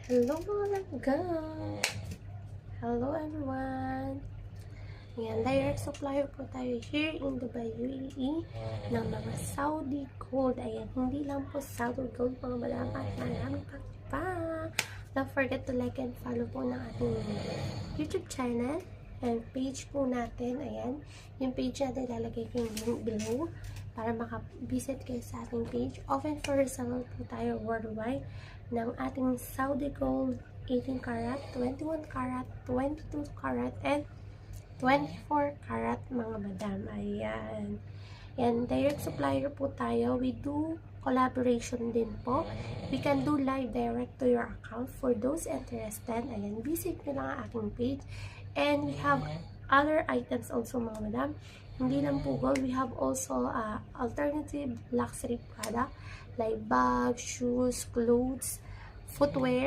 Hello mga langga! Hello everyone! Ayan, direct supplier po tayo here in Dubai, UAE ng mga Saudi gold. Ayan, hindi lang po Saudi gold mga madam at maraming pa. Don't forget to like and follow po ng ating YouTube channel and page po natin. Ayan, yung page natin lalagay ko yung link below para maka-visit kayo sa ating page. Open for resale po tayo worldwide ng ating Saudi gold 18 karat, 21 karat, 22 karat, and 24 karat mga madam. Ayan. Yan, direct supplier po tayo. We do collaboration din po. We can do live direct to your account for those interested. Ayan, visit nyo lang ang aking page. And we have other items also mga madam. Hindi lang po gold. We have also alternative luxury product like bags, shoes, clothes, footwear.